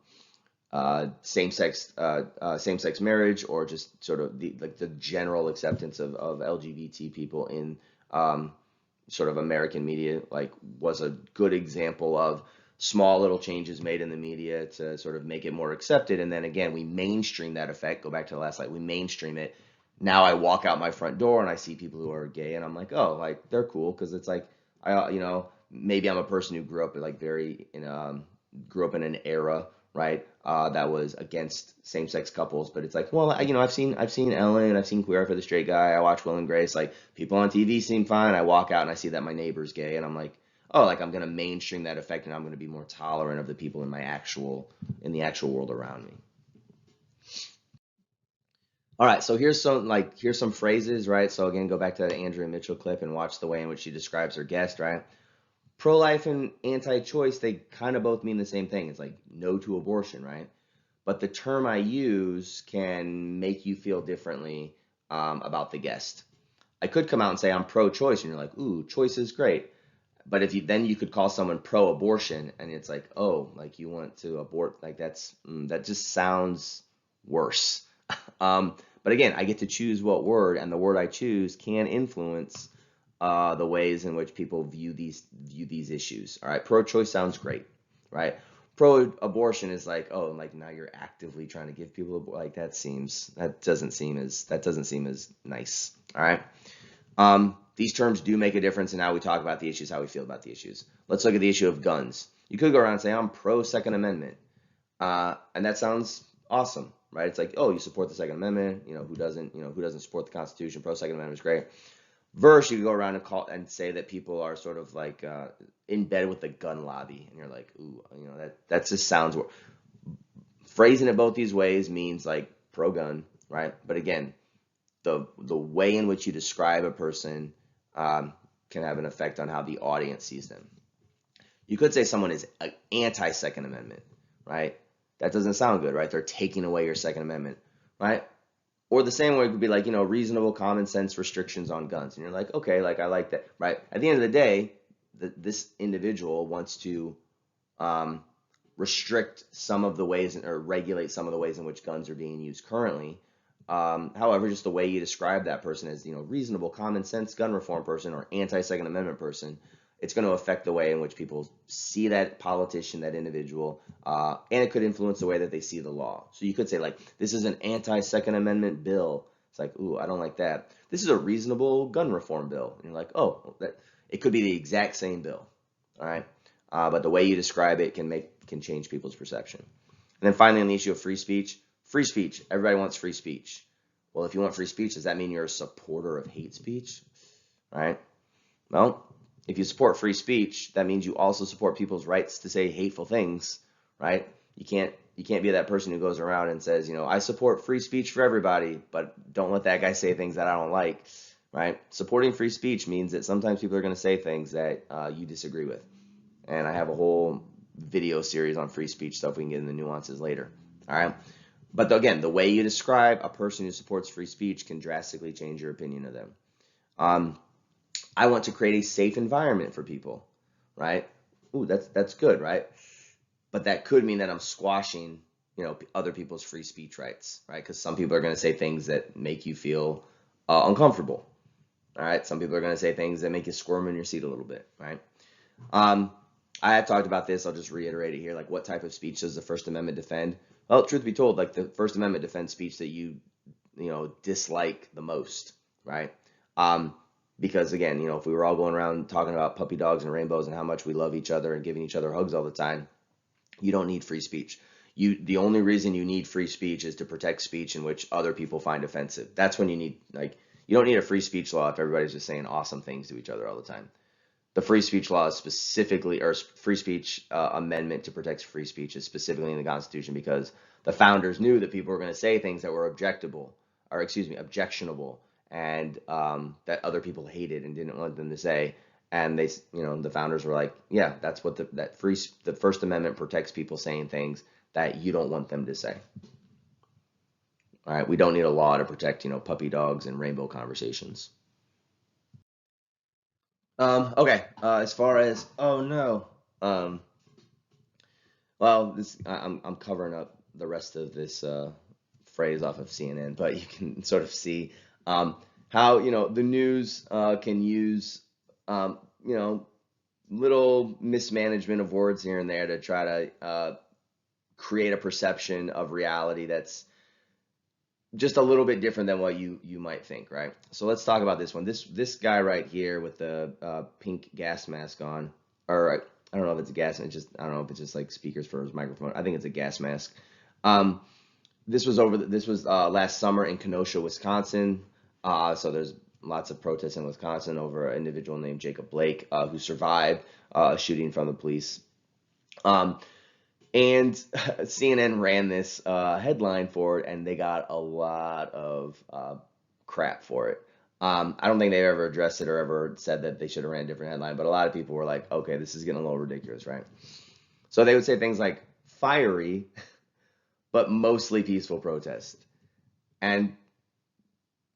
A: same-sex marriage, or just sort of the general acceptance of LGBT people in sort of American media, like, was a good example of small little changes made in the media to sort of make it more accepted. And then again, we mainstream that effect. Go back to the last slide. We mainstream it. Now I walk out my front door and I see people who are gay, and I'm like, oh, like, they're cool, because it's like, maybe I'm a person who grew up like grew up in an era, right, that was against same-sex couples. But it's like, well, I've seen Ellen, I've seen Queer for the Straight Guy, I watch Will and Grace, like, people on TV seem fine. I walk out and I see that my neighbor's gay, and I'm like, oh, like, I'm gonna mainstream that effect, and I'm gonna be more tolerant of the people in the actual world around me. All right, so here's some phrases, right? So again, go back to that Andrea Mitchell clip and watch the way in which she describes her guest, right? Pro-life and anti-choice, they kind of both mean the same thing. It's like no to abortion, right? But the term I use can make you feel differently about the guest. I could come out and say I'm pro-choice, and you're like, ooh, choice is great. But you could call someone pro-abortion, and it's like, oh, like, you want to abort, like, that just sounds worse. But again, I get to choose what word, and the word I choose can influence the ways in which people view these issues. All right, pro-choice sounds great, right? Pro-abortion is like, oh, like, now you're actively trying to give people like, that doesn't seem as nice. All right. These terms do make a difference in how we talk about the issues, how we feel about the issues. Let's look at the issue of guns. You could go around and say, I'm pro Second Amendment, and that sounds awesome, right? It's like, oh, you support the Second Amendment. Who doesn't support the Constitution? Pro Second Amendment is great. Verse, you could go around and say that people are sort of like in bed with the gun lobby, and you're like, ooh, that just sounds. Phrasing it both these ways means like pro-gun, right? But again, the way in which you describe a person can have an effect on how the audience sees them. You could say someone is anti-Second Amendment, right? That doesn't sound good, right? They're taking away your Second Amendment, right? Or the same way it could be like, reasonable common sense restrictions on guns. And you're like, okay, like, I like that, right? At the end of the day, this individual wants to restrict some of the ways or regulate some of the ways in which guns are being used currently. However, just the way you describe that person as, reasonable, common sense gun reform person or anti-Second Amendment person, it's going to affect the way in which people see that politician, that individual, and it could influence the way that they see the law. So you could say, like, this is an anti-Second Amendment bill. It's like, ooh, I don't like that. This is a reasonable gun reform bill. And you're like, oh, it could be the exact same bill. All right. But the way you describe it can change people's perception. And then finally, on the issue of free speech, everybody wants free speech. Well, if you want free speech, does that mean you're a supporter of hate speech? All right. Well, if you support free speech, that means you also support people's rights to say hateful things, right? You can't be that person who goes around and says, I support free speech for everybody, but don't let that guy say things that I don't like, right? Supporting free speech means that sometimes people are going to say things that you disagree with. And I have a whole video series on free speech stuff. We can get into the nuances later, all right? But again, the way you describe a person who supports free speech can drastically change your opinion of them. I want to create a safe environment for people, right? Ooh, that's good, right? But that could mean that I'm squashing, other people's free speech rights, right? Because some people are going to say things that make you feel uncomfortable, all right? Some people are going to say things that make you squirm in your seat a little bit, right? I have talked about this. I'll just reiterate it here. Like, what type of speech does the First Amendment defend? Well, truth be told, like, the First Amendment defends speech that you dislike the most, right? Because again, if we were all going around talking about puppy dogs and rainbows and how much we love each other and giving each other hugs all the time, you don't need free speech. The only reason you need free speech is to protect speech in which other people find offensive. That's when you need, you don't need a free speech law if everybody's just saying awesome things to each other all the time. The free speech law is specifically, or free speech amendment to protect free speech is specifically in the Constitution because the founders knew that people were going to say things that were objectionable, and that other people hated and didn't want them to say. And they, the founders were like, yeah, that's what the First Amendment protects people saying things that you don't want them to say. All right, we don't need a law to protect, puppy dogs and rainbow conversations. Okay, as far as, oh no, well, I'm covering up the rest of this phrase off of CNN, but you can sort of see how, the news can use, little mismanagement of words here and there to try to create a perception of reality that's just a little bit different than what you might think, right? So let's talk about this one. This guy right here with the pink gas mask on, or I don't know if it's a gas, I don't know if it's just like speakers for his microphone. I think it's a gas mask. This was last summer in Kenosha, Wisconsin. So there's lots of protests in Wisconsin over an individual named Jacob Blake who survived a shooting from the police. And CNN ran this headline for it, and they got a lot of crap for it. I don't think they've ever addressed it or ever said that they should have ran a different headline, but a lot of people were like, okay, this is getting a little ridiculous, right? So they would say things like fiery, but mostly peaceful protest. And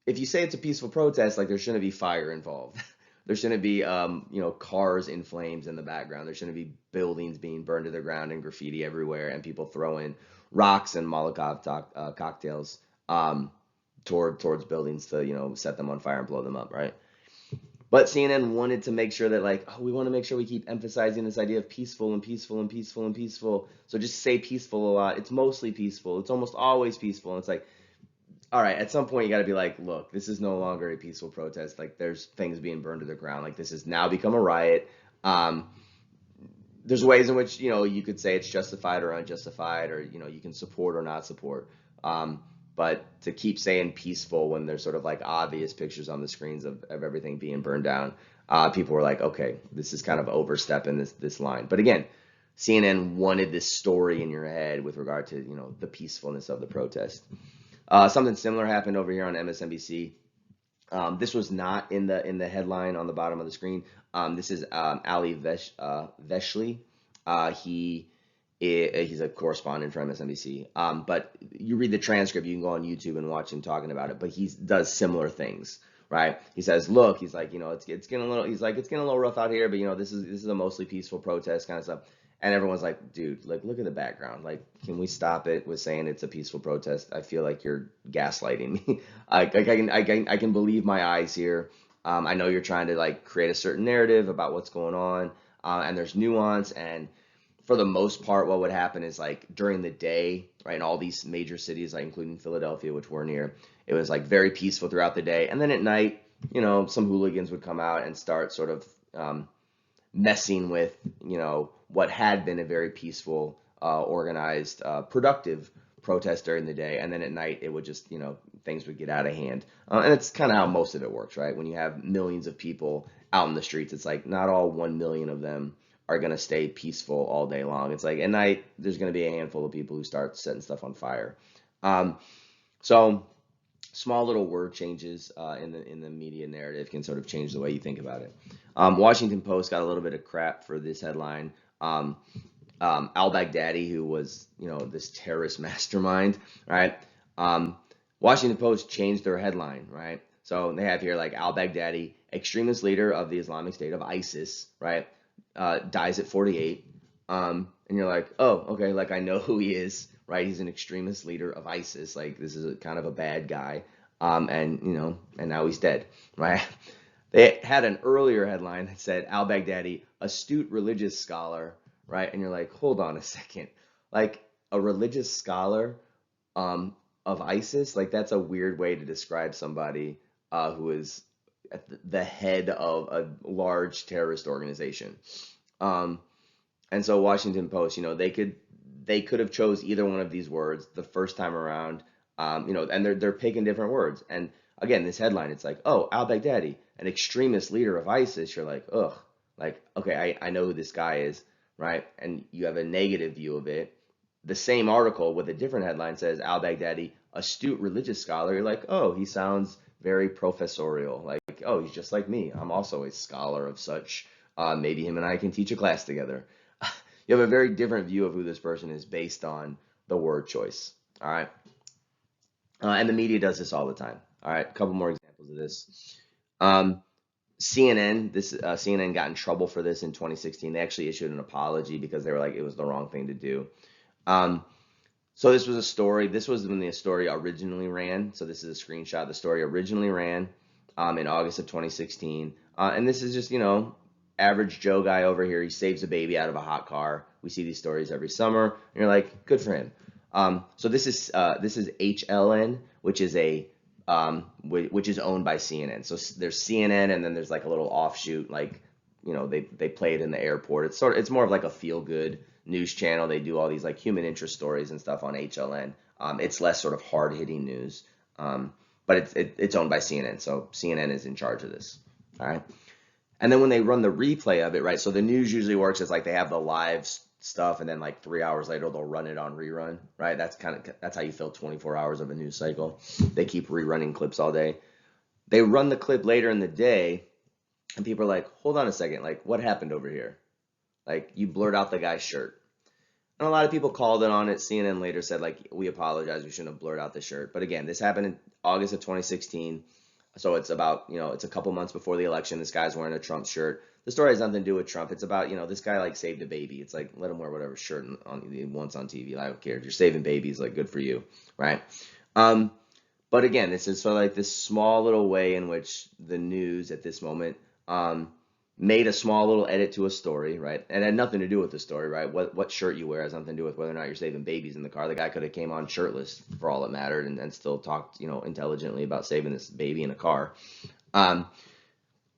A: if you say it's a peaceful protest, like, there shouldn't be fire involved. There shouldn't be, cars in flames in the background. There shouldn't be buildings being burned to the ground and graffiti everywhere and people throwing rocks and Molotov cocktails towards buildings to, set them on fire and blow them up, right? But CNN wanted to make sure that, we want to make sure we keep emphasizing this idea of peaceful and peaceful and peaceful and peaceful. So just say peaceful a lot. It's mostly peaceful. It's almost always peaceful. And it's like, all right, at some point you got to be like, look, this is no longer a peaceful protest. Like, there's things being burned to the ground. Like, this has now become a riot. There's ways in which, you could say it's justified or unjustified, or, you can support or not support. But to keep saying peaceful when there's sort of like obvious pictures on the screens of everything being burned down, people were like, okay, this is kind of overstepping this line. But again, CNN wanted this story in your head with regard to, the peacefulness of the protest. Something similar happened over here on MSNBC. This was not in the headline on the bottom of the screen. This is Ali Veshley. He's a correspondent for MSNBC. But you read the transcript, you can go on YouTube and watch him talking about it. But he does similar things, right? He says, look, he's like, it's getting a little, he's like, it's getting a little rough out here, but this is a mostly peaceful protest kind of stuff. And everyone's like, dude, like, look at the background. Like, can we stop it with saying it's a peaceful protest? I feel like you're gaslighting me. I can believe my eyes here. I know you're trying to like create a certain narrative about what's going on, and there's nuance. And for the most part, what would happen is like during the day, right, in all these major cities, like including Philadelphia, which we're near, it was like very peaceful throughout the day. And then at night, some hooligans would come out and start sort of messing with, what had been a very peaceful, organized, productive protest during the day. And then at night, it would just, things would get out of hand. And it's kind of how most of it works, right? When you have millions of people out in the streets, it's like not all 1 million of them are going to stay peaceful all day long. It's like at night, there's going to be a handful of people who start setting stuff on fire. So small little word changes in the media narrative can sort of change the way you think about it. Washington Post got a little bit of crap for this headline. Al-Baghdadi, who was, this terrorist mastermind, right? Washington Post changed their headline, right? So they have here like Al-Baghdadi, extremist leader of the Islamic State of ISIS, right? Dies at 48. And you're like, oh, okay, like I know who he is, right? He's an extremist leader of ISIS. Like this is kind of a bad guy. And now he's dead, right? They had an earlier headline that said Al-Baghdadi, astute religious scholar, right? And you're like, hold on a second, like a religious scholar of ISIS, like that's a weird way to describe somebody who is at the head of a large terrorist organization. And so Washington Post, they could have chose either one of these words the first time around, and they're picking different words. And again, this headline, it's like, oh, al-Baghdadi, an extremist leader of ISIS. You're like, ugh, like, okay, I know who this guy is, right? And you have a negative view of it. The same article with a different headline says al-Baghdadi, astute religious scholar. You're like, oh, he sounds very professorial. Like, oh, he's just like me. I'm also a scholar of such. Maybe him and I can teach a class together. You have a very different view of who this person is based on the word choice. All right. And the media does this all the time. All right. A couple more examples of this. CNN got in trouble for this in 2016. They actually issued an apology because they were like, it was the wrong thing to do. So this was a story. This was when the story originally ran. So this is a screenshot. The story originally ran in August of 2016. And this is just, average Joe guy over here. He saves a baby out of a hot car. We see these stories every summer. And you're like, good for him. So this is HLN, which is which is owned by CNN. So there's CNN, and then there's like a little offshoot, like they play it in the airport. It's more of like a feel good news channel. They do all these like human interest stories and stuff on HLN. It's less sort of hard hitting news, but it's owned by CNN. So CNN is in charge of this. All right. And then when they run the replay of it, right? So the news usually works as like they have the live stuff, and then like 3 hours later they'll run it on rerun, right? That's how you fill 24 hours of a news cycle. They keep rerunning clips all day. They run the clip later in the day, and people are like, hold on a second, like what happened over here? Like you blurred out the guy's shirt. And a lot of people called it on it. CNN later said like, we apologize, we shouldn't have blurred out the shirt. But again, this happened in August of 2016. So it's about, it's a couple months before the election. This guy's wearing a Trump shirt. The story has nothing to do with Trump. It's about, this guy like saved a baby. It's like, let him wear whatever shirt he wants on TV. I don't care. If you're saving babies, like good for you, right? But again, this is sort of like this small little way in which the news at this moment made a small little edit to a story, right? And it had nothing to do with the story, right? What shirt you wear has nothing to do with whether or not you're saving babies in the car. The guy could have came on shirtless for all it mattered, and still talked, intelligently about saving this baby in a car.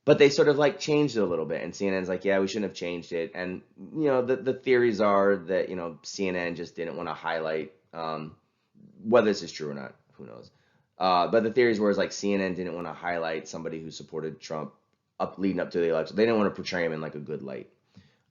A: But they sort of like changed it a little bit, and CNN's like, yeah, we shouldn't have changed it. And the theories are that CNN just didn't want to highlight whether this is true or not, who knows. But the theories were like CNN didn't want to highlight somebody who supported Trump leading up to the election. They didn't want to portray him in like a good light.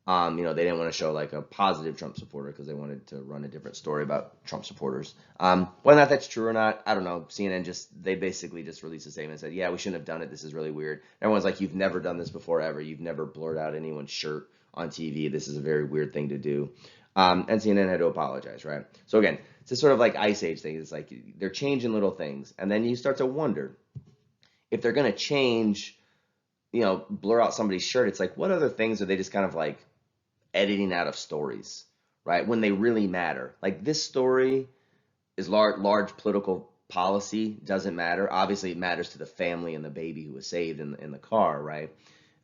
A: They didn't want to show like a positive Trump supporter because they wanted to run a different story about Trump supporters. Whether or not that's true or not, I don't know. CNN they basically just released a statement and said, yeah, we shouldn't have done it. This is really weird. Everyone's like, you've never done this before ever. You've never blurred out anyone's shirt on TV. This is a very weird thing to do. And CNN had to apologize, right? So again, it's this sort of like Ice Age thing. It's like they're changing little things. And then you start to wonder if they're going to change, blur out somebody's shirt. It's like, what other things are they just kind of like editing out of stories, right? When they really matter. Like this story is large political policy, doesn't matter. Obviously, it matters to the family and the baby who was saved in the car, right?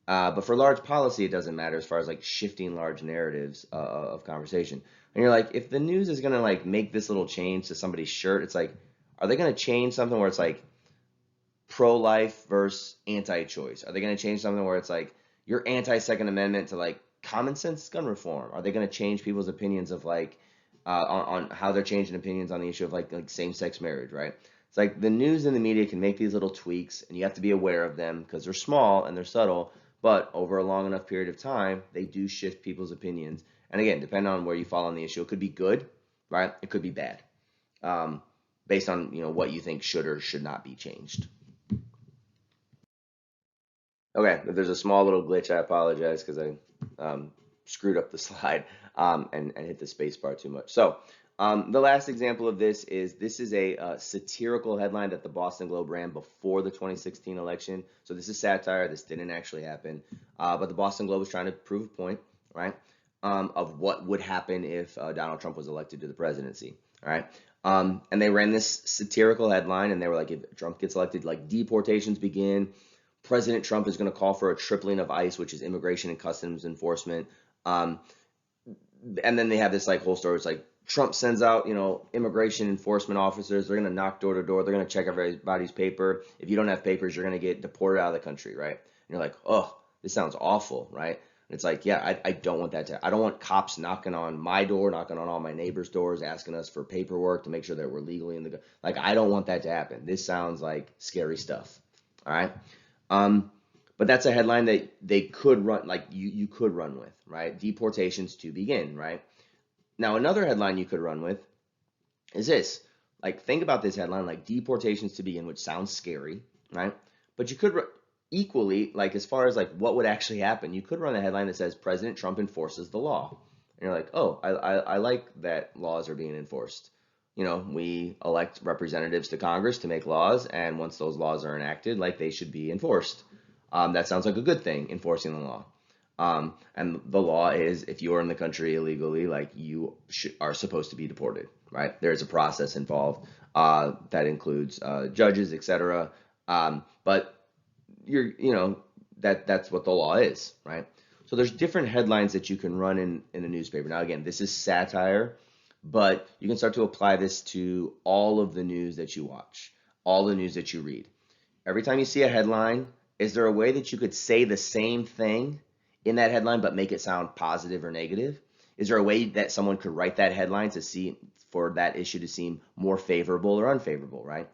A: But for large policy, it doesn't matter as far as like shifting large narratives of conversation. And you're like, if the news is gonna like make this little change to somebody's shirt, it's like, are they gonna change something where it's like pro-life versus anti-choice? Are they gonna change something where it's like you're anti-Second Amendment to like common sense gun reform? Are they gonna change people's opinions of like on how they're changing opinions on the issue of like same-sex marriage, right? It's like the news and the media can make these little tweaks, and you have to be aware of them because they're small and they're subtle, but over a long enough period of time, they do shift people's opinions. And again, depending on where you fall on the issue, it could be good, right? It could be bad, um, based on what you think should or should not be changed. Okay, if there's a small little glitch, I apologize because I screwed up the slide and hit the space bar too much. So the last example of this is a satirical headline that the Boston Globe ran before the 2016 election. So this is satire. This didn't actually happen, but the Boston Globe was trying to prove a point, right, of what would happen if Donald Trump was elected to the presidency. All right. And they ran this satirical headline, and they were like, if Trump gets elected, like deportations begin. President Trump is going to call for a tripling of ICE, which is Immigration and Customs Enforcement. And then they have this like whole story. It's like Trump sends out, immigration enforcement officers. They're going to knock door to door. They're going to check everybody's paper. If you don't have papers, you're going to get deported out of the country, right? And you're like, oh, this sounds awful, right? And it's like, yeah, I don't want that I don't want cops knocking on my door, knocking on all my neighbors' doors, asking us for paperwork to make sure that we're legally in the, like, I don't want that to happen. This sounds like scary stuff, all right? But that's a headline that they could run, like you could run with, right? Deportations to begin, right? Now, another headline you could run with is this. Like, think about this headline, like deportations to begin, which sounds scary, right? But you could equally, like, as far as like what would actually happen, you could run a headline that says President Trump enforces the law. And you're like, oh, I like that laws are being enforced. We elect representatives to Congress to make laws, and once those laws are enacted, like they should be enforced. That sounds like a good thing, enforcing the law. And the law is if you are in the country illegally, like you are supposed to be deported, right? There's a process involved that includes judges, etc. But that's what the law is, right? So there's different headlines that you can run in a newspaper. Now, again, this is satire, but you can start to apply this to all of the news that you watch, all the news that you read. Every time you see a headline, is there a way that you could say the same thing in that headline but make it sound positive or negative? Is there a way that someone could write that headline to see for that issue to seem more favorable or unfavorable, right?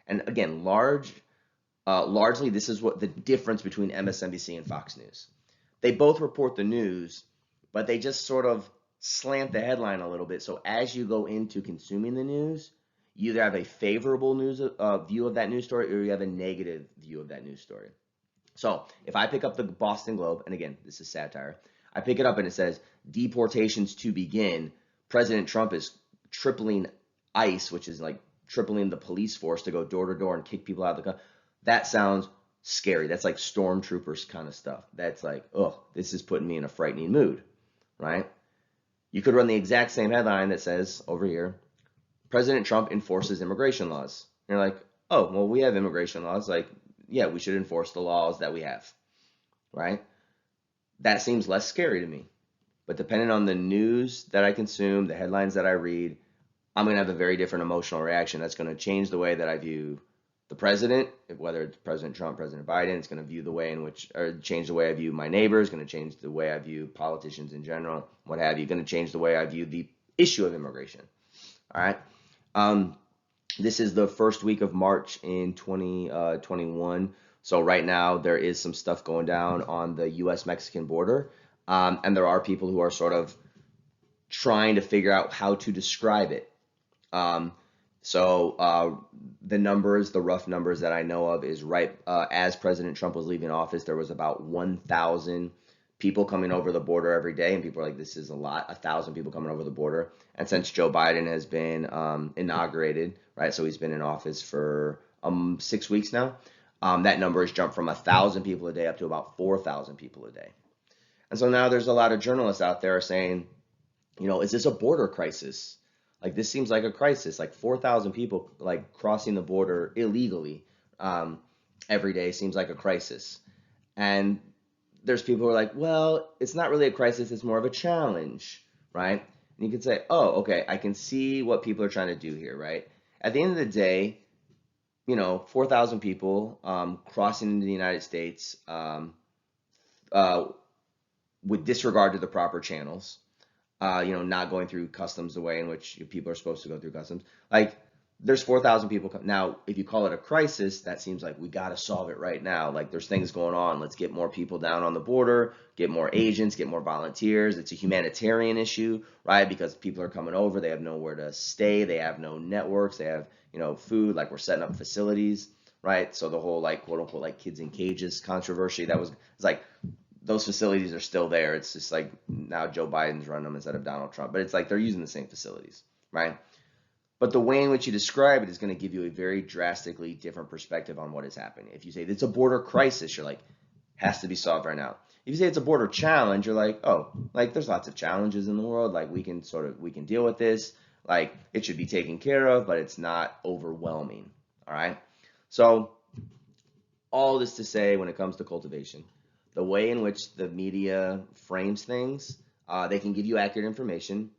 A: And again, largely this is what the difference between MSNBC and Fox News. They both report the news, but they just sort of slant the headline a little bit. So as you go into consuming the news, you either have a favorable news view of that news story or you have a negative view of that news story. So if I pick up the Boston Globe, and again, this is satire, I pick it up and it says, deportations to begin. President Trump is tripling ICE, which is like tripling the police force to go door to door and kick people out of the country. That sounds scary. That's like stormtroopers kind of stuff. That's like, oh, this is putting me in a frightening mood, right? You could run the exact same headline that says over here, President Trump enforces immigration laws. And you're like, oh, well, we have immigration laws. Like, yeah, we should enforce the laws that we have, right? That seems less scary to me. But depending on the news that I consume, the headlines that I read, I'm going to have a very different emotional reaction. That's going to change the way that I view the president, whether it's President Trump, President Biden. It's going to view the way in which, or change the way I view my neighbors, going to change the way I view politicians in general, what have you, going to change the way I view the issue of immigration. All right. This is the first week of March in 2021. So right now there is some stuff going down on the U.S.-Mexican border. And there are people who are sort of trying to figure out how to describe it. The numbers, the rough numbers that I know of is right as President Trump was leaving office, there was about 1,000 people coming over the border every day, and people are like, this is a lot, 1,000 people coming over the border. And since Joe Biden has been inaugurated, right, so he's been in office for 6 weeks now, that number has jumped from 1,000 people a day up to about 4,000 people a day. And so now there's a lot of journalists out there saying, you know, is this a border crisis? Like this seems like a crisis. Like 4,000 people like crossing the border illegally every day seems like a crisis. And there's people who are like, well, it's not really a crisis, it's more of a challenge, right? And you can say, oh, okay, I can see what people are trying to do here, right? At the end of the day, you know, 4,000 people crossing into the United States uh, with disregard to the proper channels, you know, not going through customs the way in which people are supposed to go through customs. Like, there's 4,000 people. Now, if you call it a crisis, that seems like we got to solve it right now. Like, there's things going on. Let's get more people down on the border, get more agents, get more volunteers. It's a humanitarian issue, right? Because people are coming over. They have nowhere to stay. They have no networks. They have, you know, food. Like, we're setting up facilities, right? So the whole, like, quote unquote, like kids in cages controversy, that was, it's like, those facilities are still there. It's just like now Joe Biden's running them instead of Donald Trump. But it's like they're using the same facilities, right? But the way in which you describe it is going to give you a very drastically different perspective on what is happening. If you say it's a border crisis, you're like, has to be solved right now. If you say it's a border challenge, you're like, oh, like there's lots of challenges in the world. Like we can deal with this. Like it should be taken care of, but it's not overwhelming. All right. So all this to say, when it comes to cultivation, the way in which the media frames things, they can give you accurate information,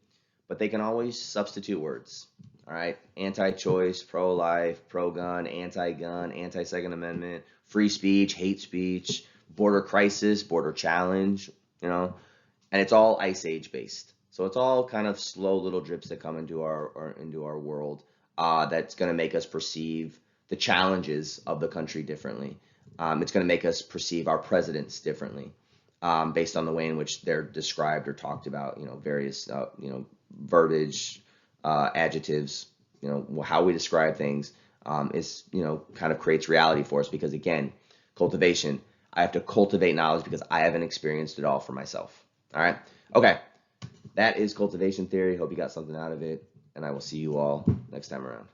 A: but they can always substitute words. All right, anti-choice, pro-life, pro-gun, anti-gun, anti-Second Amendment, free speech, hate speech, border crisis, border challenge, you know, and it's all Ice Age based. So it's all kind of slow little drips that come into our world that's going to make us perceive the challenges of the country differently. It's going to make us perceive our presidents differently based on the way in which they're described or talked about, you know, various, you know, verbiage, adjectives, you know, how we describe things is, you know, kind of creates reality for us because, again, cultivation, I have to cultivate knowledge because I haven't experienced it all for myself. All right. Okay. That is cultivation theory. Hope you got something out of it, and I will see you all next time around.